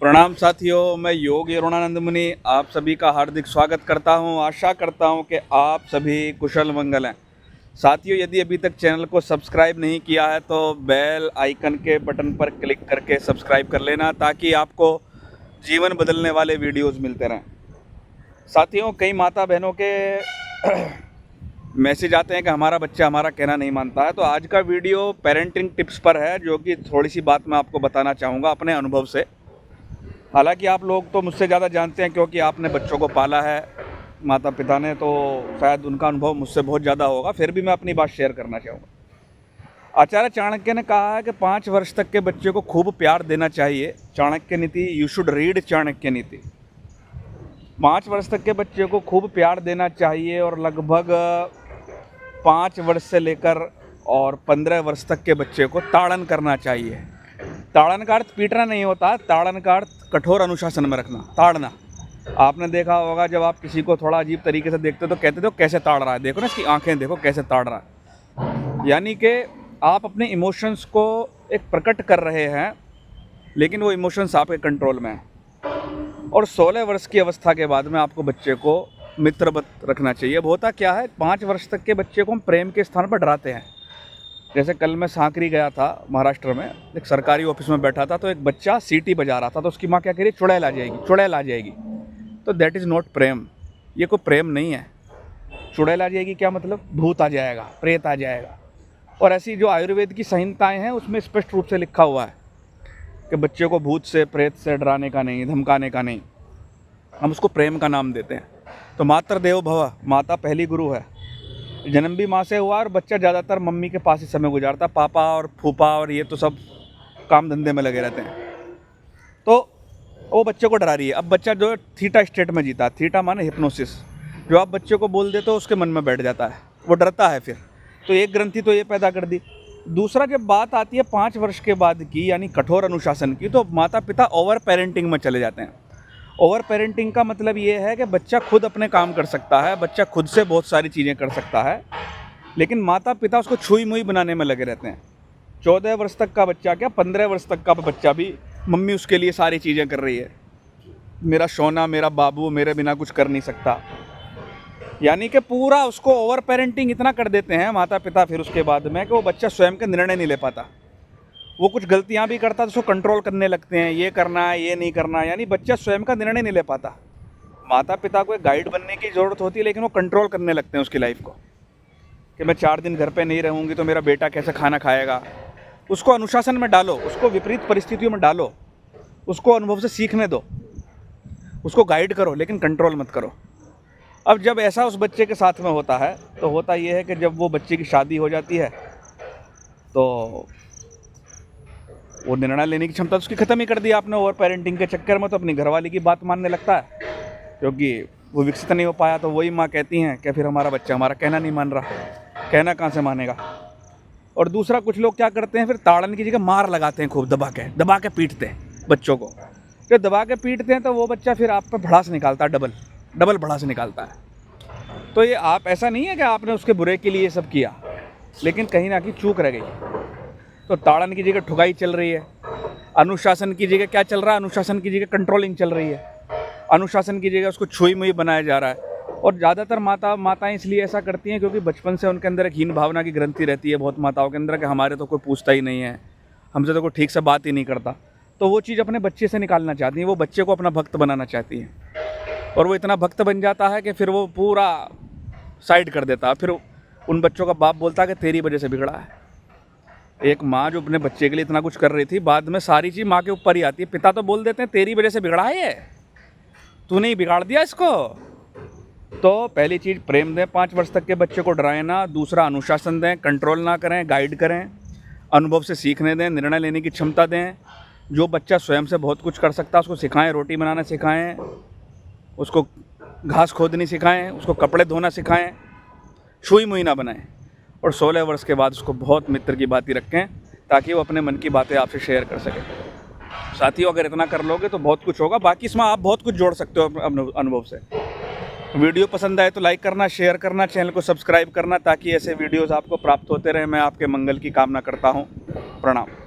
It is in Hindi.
प्रणाम साथियों, मैं योग अरुणानंद मुनि आप सभी का हार्दिक स्वागत करता हूं। आशा करता हूं कि आप सभी कुशल मंगल हैं। साथियों, यदि अभी तक चैनल को सब्सक्राइब नहीं किया है तो बेल आइकन के बटन पर क्लिक करके सब्सक्राइब कर लेना, ताकि आपको जीवन बदलने वाले वीडियोस मिलते रहें। साथियों, कई माता बहनों के मैसेज आते हैं कि हमारा बच्चा हमारा कहना नहीं मानता है। तो आज का वीडियो पेरेंटिंग टिप्स पर है, जो कि थोड़ी सी बात मैं आपको बताना चाहूँगा अपने अनुभव से। हालांकि आप लोग तो मुझसे ज़्यादा जानते हैं, क्योंकि आपने बच्चों को पाला है, माता पिता ने, तो शायद उनका अनुभव मुझसे बहुत ज़्यादा होगा। फिर भी मैं अपनी बात शेयर करना चाहूँगा। आचार्य चाणक्य ने कहा है कि 5 वर्ष तक के बच्चे को खूब प्यार देना चाहिए। चाणक्य नीति, यू शुड रीड चाणक्य नीति। 5 वर्ष तक के बच्चे को खूब प्यार देना चाहिए और लगभग 5 वर्ष से लेकर और 15 वर्ष तक के बच्चे को ताड़न करना चाहिए। ताड़न का अर्थ पीटना नहीं होता, ताड़न का अर्थ कठोर अनुशासन में रखना, ताड़ना। आपने देखा होगा, जब आप किसी को थोड़ा अजीब तरीके से देखते हो तो कहते हो कैसे ताड़ रहा है, देखो ना इसकी आंखें देखो कैसे ताड़ रहा है। यानी कि आप अपने इमोशंस को एक प्रकट कर रहे हैं, लेकिन वो इमोशंस आपके कंट्रोल में हैं। और 16 वर्ष की अवस्था के बाद में आपको बच्चे को मित्रवत रखना चाहिए। अब होता क्या है, 5 वर्ष तक के बच्चे को हम प्रेम के स्थान पर डराते हैं। जैसे कल मैं सांकरी गया था महाराष्ट्र में, एक सरकारी ऑफिस में बैठा था, तो एक बच्चा सीटी बजा रहा था। तो उसकी माँ क्या कह रही, चुड़ैल आ जाएगी, चुड़ैल आ जाएगी। तो दैट इज़ नॉट प्रेम, ये कोई प्रेम नहीं है। चुड़ैल आ जाएगी क्या मतलब, भूत आ जाएगा, प्रेत आ जाएगा। और ऐसी जो आयुर्वेद की संहिताएं हैं उसमें स्पष्ट रूप से लिखा हुआ है कि बच्चे को भूत से, प्रेत से डराने का नहीं, धमकाने का नहीं। हम उसको प्रेम का नाम देते हैं। तो मातृ देवो भव, माता पहली गुरु है। जन्म भी माँ से हुआ और बच्चा ज़्यादातर मम्मी के पास ही समय गुजारता। पापा और फूफा और ये तो सब काम धंधे में लगे रहते हैं। तो वो बच्चे को डरा रही है। अब बच्चा जो थीटा स्टेट में जीता, थीटा माने हिप्नोसिस, जो आप बच्चे को बोल देते हो उसके मन में बैठ जाता है, वो डरता है। फिर तो एक ग्रंथि तो ये पैदा कर दी। दूसरा, जब बात आती है 5 वर्ष के बाद की, यानी कठोर अनुशासन की, तो माता पिता ओवर पेरेंटिंग में चले जाते हैं। ओवर पेरेंटिंग का मतलब ये है कि बच्चा खुद अपने काम कर सकता है, बच्चा खुद से बहुत सारी चीज़ें कर सकता है, लेकिन माता पिता उसको छुई मुई बनाने में लगे रहते हैं। 14 वर्ष तक का बच्चा क्या, 15 वर्ष तक का बच्चा भी मम्मी उसके लिए सारी चीज़ें कर रही है। मेरा सोना, मेरा बाबू, मेरे बिना कुछ कर नहीं सकता। यानी कि पूरा उसको ओवर पेरेंटिंग इतना कर देते हैं माता पिता फिर उसके बाद में, कि वो बच्चा स्वयं के निर्णय नहीं ले पाता। वो कुछ गलतियां भी करता है तो उसको कंट्रोल करने लगते हैं, ये करना है, ये नहीं करना है। यानी बच्चा स्वयं का निर्णय नहीं ले पाता। माता पिता को एक गाइड बनने की ज़रूरत होती है, लेकिन वो कंट्रोल करने लगते हैं उसकी लाइफ को, कि मैं 4 दिन घर पे नहीं रहूँगी तो मेरा बेटा कैसे खाना खाएगा। उसको अनुशासन में डालो, उसको विपरीत परिस्थितियों में डालो, उसको अनुभव से सीखने दो, उसको गाइड करो, लेकिन कंट्रोल मत करो। अब जब ऐसा उस बच्चे के साथ में होता है, तो होता ये है कि जब वो बच्चे की शादी हो जाती है तो वो निर्णय लेने की क्षमता उसकी ख़त्म ही कर दी आपने ओवर पेरेंटिंग के चक्कर में। तो अपनी घरवाली की बात मानने लगता है, क्योंकि वो विकसित नहीं हो पाया। तो वही माँ कहती हैं कि फिर हमारा बच्चा हमारा कहना नहीं मान रहा, कहना कहाँ से मानेगा। और दूसरा, कुछ लोग क्या करते हैं, फिर ताड़न की जगह मार लगाते हैं, खूब दबा के पीटते हैं बच्चों को। जब दबा के पीटते हैं तो वो बच्चा फिर आप पर भड़ास निकालता है, डबल भड़ास निकालता है। तो ये आप, ऐसा नहीं है कि आपने उसके बुरे के लिए सब किया, लेकिन कहीं ना कहीं चूक रह गई। तो ताड़न की जगह ठुकाई चल रही है, अनुशासन की जगह क्या चल रहा है, अनुशासन की जगह कंट्रोलिंग चल रही है, अनुशासन की जगह उसको छुई मुई बनाया जा रहा है। और ज़्यादातर माताएं इसलिए ऐसा करती हैं क्योंकि बचपन से उनके अंदर एक हीन भावना की ग्रंथि रहती है बहुत माताओं के अंदर, कि हमारे तो कोई पूछता ही नहीं है, हमसे तो कोई ठीक से बात ही नहीं करता। तो वो चीज़ अपने बच्चे से निकालना चाहती हैं, वो बच्चे को अपना भक्त बनाना चाहती हैं। और वो इतना भक्त बन जाता है कि फिर वो पूरा साइड कर देता है। फिर उन बच्चों का बाप बोलता है कि तेरी वजह से बिगड़ा है। एक माँ जो अपने बच्चे के लिए इतना कुछ कर रही थी, बाद में सारी चीज़ माँ के ऊपर ही आती है। पिता तो बोल देते हैं तेरी वजह से बिगड़ा है ये, तूने ही बिगाड़ दिया इसको। तो पहली चीज़ प्रेम दें, 5 वर्ष तक के बच्चे को डराएं ना। दूसरा, अनुशासन दें, कंट्रोल ना करें, गाइड करें, अनुभव से सीखने दें, निर्णय लेने की क्षमता दें। जो बच्चा स्वयं से बहुत कुछ कर सकता है उसको सिखाएं, रोटी बनाना सिखाएं, उसको घास खोदनी सिखाएं, उसको कपड़े धोना सिखाएं, छुई मुई ना बनाएं। और 16 वर्ष के बाद उसको बहुत मित्र की बातें रखें, ताकि वो अपने मन की बातें आपसे शेयर कर सके। साथियों, अगर इतना कर लोगे तो बहुत कुछ होगा। बाकी इसमें आप बहुत कुछ जोड़ सकते हो अपने अनुभव से। वीडियो पसंद आए तो लाइक करना, शेयर करना, चैनल को सब्सक्राइब करना, ताकि ऐसे वीडियोज़ आपको प्राप्त होते रहे। मैं आपके मंगल की कामना करता हूँ। प्रणाम।